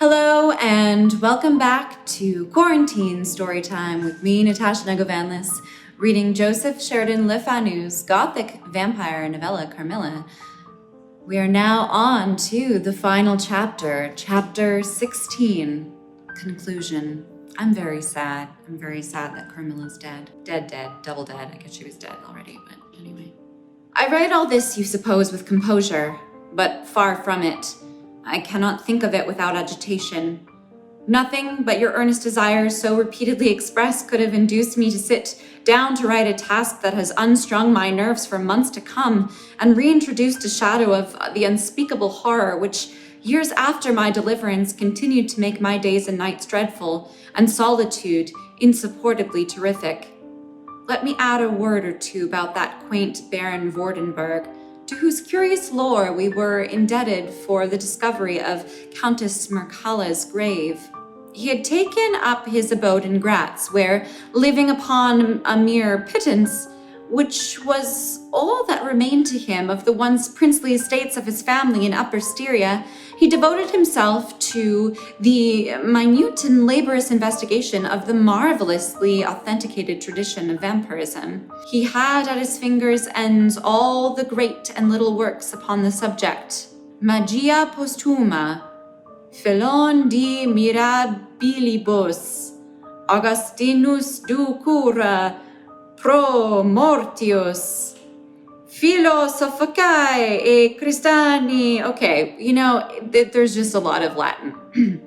Hello and welcome back to Quarantine Storytime with me, Natasha Negovanlis, reading Joseph Sheridan Le Fanu's Gothic vampire novella, Carmilla. We are now on to the final chapter, chapter 16, conclusion. I'm very sad. I'm very sad that Carmilla's dead. Dead, double dead. I guess she was dead already, but anyway. I write all this, you suppose, with composure, but far from it. I cannot think of it without agitation. Nothing but your earnest desires so repeatedly expressed could have induced me to sit down to write a task that has unstrung my nerves for months to come and reintroduced a shadow of the unspeakable horror which, years after my deliverance, continued to make my days and nights dreadful and solitude insupportably terrific. Let me add a word or two about that quaint Baron Vordenburg, to whose curious lore we were indebted for the discovery of Countess Mircalla's grave. He had taken up his abode in Graz, where, living upon a mere pittance, which was all that remained to him of the once princely estates of his family in Upper Styria, he devoted himself to the minute and laborious investigation of the marvelously authenticated tradition of vampirism. He had at his fingers' ends all the great and little works upon the subject. Magia Postuma, Felon de Mirabilibus, Augustinus Ducura, Pro Mortius, Philosophicae e Christiani. Okay, there's just a lot of Latin.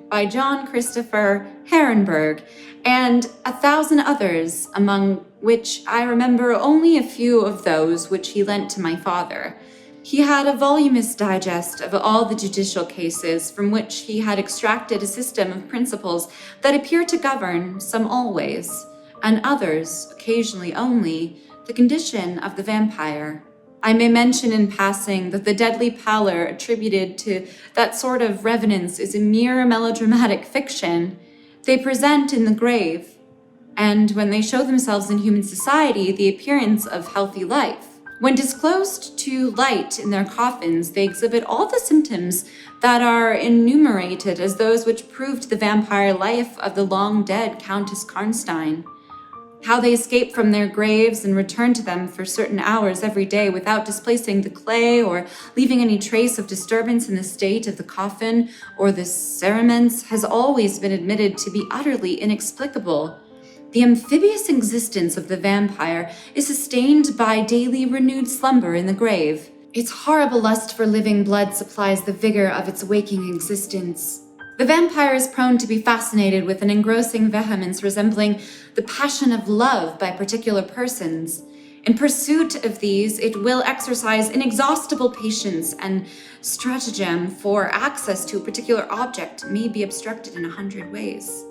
By John Christopher Herrenberg, and 1,000 others, among which I remember only a few of those which he lent to my father. He had a voluminous digest of all the judicial cases from which he had extracted a system of principles that appear to govern, some always, and others, occasionally only, the condition of the vampire. I may mention in passing that the deadly pallor attributed to that sort of revenants is a mere melodramatic fiction. They present in the grave, and when they show themselves in human society, the appearance of healthy life. When disclosed to light in their coffins, they exhibit all the symptoms that are enumerated as those which proved the vampire life of the long-dead Countess Karnstein. How they escape from their graves and return to them for certain hours every day without displacing the clay or leaving any trace of disturbance in the state of the coffin or the cerements has always been admitted to be utterly inexplicable. The amphibious existence of the vampire is sustained by daily renewed slumber in the grave. Its horrible lust for living blood supplies the vigor of its waking existence. The vampire is prone to be fascinated with an engrossing vehemence resembling the passion of love by particular persons. In pursuit of these, it will exercise inexhaustible patience and stratagem, for access to a particular object may be obstructed in 100 ways.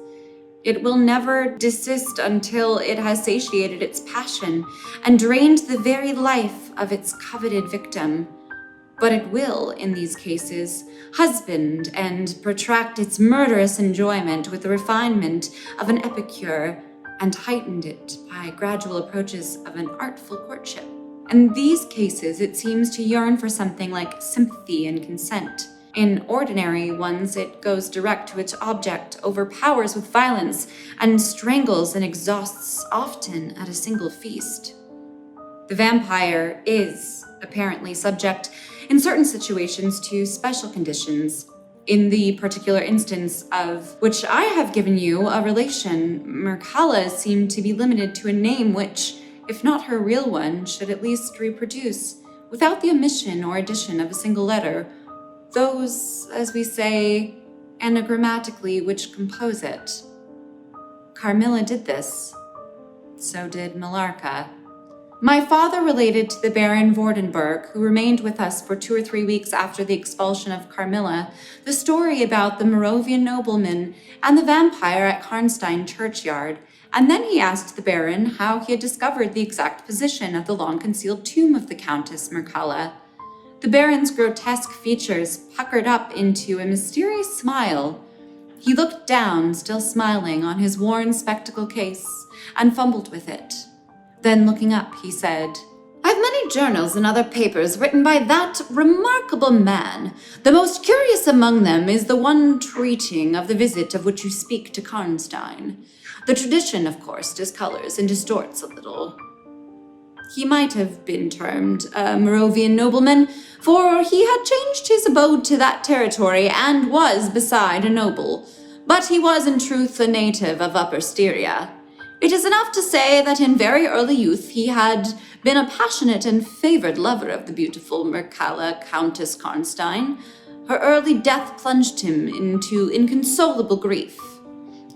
It will never desist until it has satiated its passion and drained the very life of its coveted victim. But it will, in these cases, husband and protract its murderous enjoyment with the refinement of an epicure, and heightened it by gradual approaches of an artful courtship. In these cases, it seems to yearn for something like sympathy and consent. In ordinary ones, it goes direct to its object, overpowers with violence, and strangles and exhausts often at a single feast. The vampire is apparently subject in certain situations to special conditions. In the particular instance of which I have given you a relation, Mircalla seemed to be limited to a name which, if not her real one, should at least reproduce, without the omission or addition of a single letter, those, as we say, anagrammatically which compose it. Carmilla did this. So did Millarca. My father related to the Baron Vordenburg, who remained with us for 2 or 3 weeks after the expulsion of Carmilla, the story about the Moravian nobleman and the vampire at Karnstein churchyard, and then he asked the Baron how he had discovered the exact position of the long-concealed tomb of the Countess Mircalla. The Baron's grotesque features puckered up into a mysterious smile. He looked down, still smiling, on his worn spectacle case, and fumbled with it. Then, looking up, he said, "I I've many journals and other papers written by that remarkable man. The most curious among them is the one treating of the visit of which you speak to Karnstein. The tradition, of course, discolors and distorts a little. He might have been termed a Moravian nobleman, for he had changed his abode to that territory and was, beside, a noble. But he was in truth a native of Upper Styria. It is enough to say that in very early youth he had been a passionate and favored lover of the beautiful Mircalla Countess Karnstein. Her early death plunged him into inconsolable grief.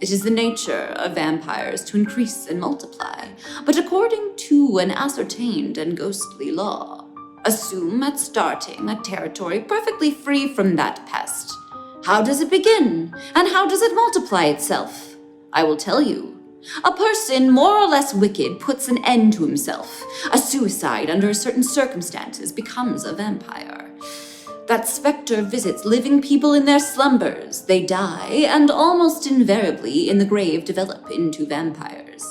It is the nature of vampires to increase and multiply, but according to an ascertained and ghostly law, assume at starting a territory perfectly free from that pest. How does it begin, and how does it multiply itself? I will tell you. A person more or less wicked puts an end to himself. A suicide under certain circumstances becomes a vampire. That specter visits living people in their slumbers. They die, and almost invariably in the grave develop into vampires.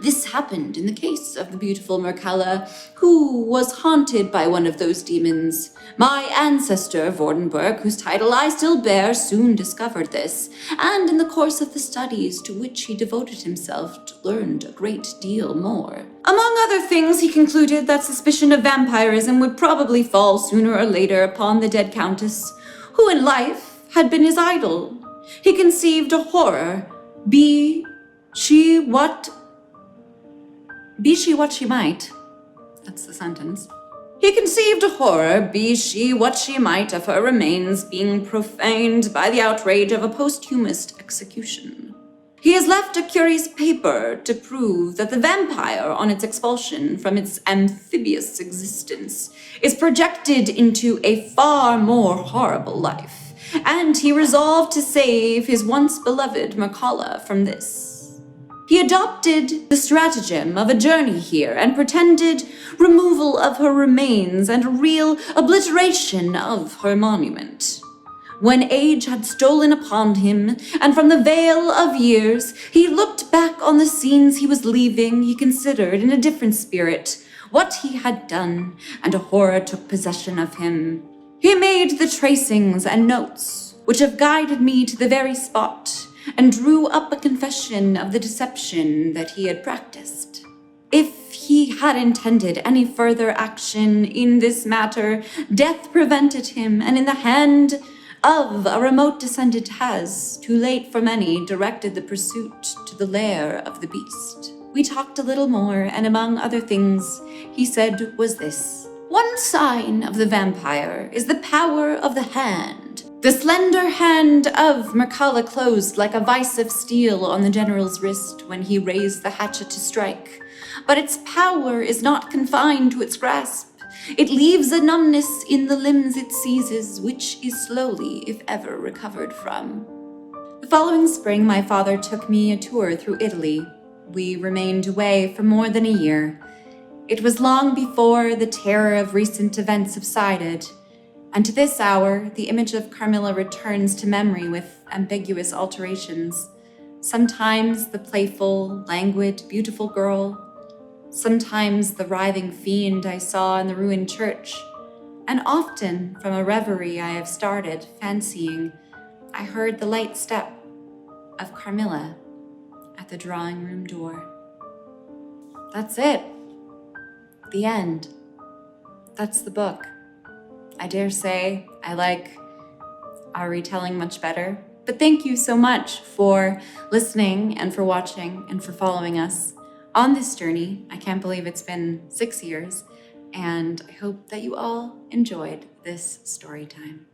This happened in the case of the beautiful Mircalla, who was haunted by one of those demons. My ancestor, Vordenburg, whose title I still bear, soon discovered this, and in the course of the studies to which he devoted himself, learned a great deal more. Among other things, he concluded that suspicion of vampirism would probably fall sooner or later upon the dead countess, who in life had been his idol. He conceived a horror, be she what she might. That's the sentence. He conceived a horror, be she what she might, of her remains being profaned by the outrage of a posthumous execution. He has left a curious paper to prove that the vampire, on its expulsion from its amphibious existence, is projected into a far more horrible life, and he resolved to save his once beloved Mircalla from this. He adopted the stratagem of a journey here and pretended removal of her remains and a real obliteration of her monument. When age had stolen upon him, and from the veil of years, he looked back on the scenes he was leaving, he considered in a different spirit what he had done, and a horror took possession of him. He made the tracings and notes which have guided me to the very spot, and drew up a confession of the deception that he had practiced. If he had intended any further action in this matter, death prevented him, and in the hand of a remote descendant has, too late for many, directed the pursuit to the lair of the beast. We talked a little more, and among other things he said was this: one sign of the vampire is the power of the hand. The slender hand of Mircalla closed like a vice of steel on the general's wrist when he raised the hatchet to strike. But its power is not confined to its grasp. It leaves a numbness in the limbs it seizes, which is slowly, if ever, recovered from. The following spring, my father took me a tour through Italy. We remained away for more than a year. It was long before the terror of recent events subsided, and to this hour, the image of Carmilla returns to memory with ambiguous alterations. Sometimes the playful, languid, beautiful girl, sometimes the writhing fiend I saw in the ruined church, and often from a reverie I have started, fancying I heard the light step of Carmilla at the drawing room door. That's it. The end. That's the book. I dare say I like our retelling much better. But thank you so much for listening and for watching and for following us on this journey. I can't believe it's been 6 years, and I hope that you all enjoyed this story time.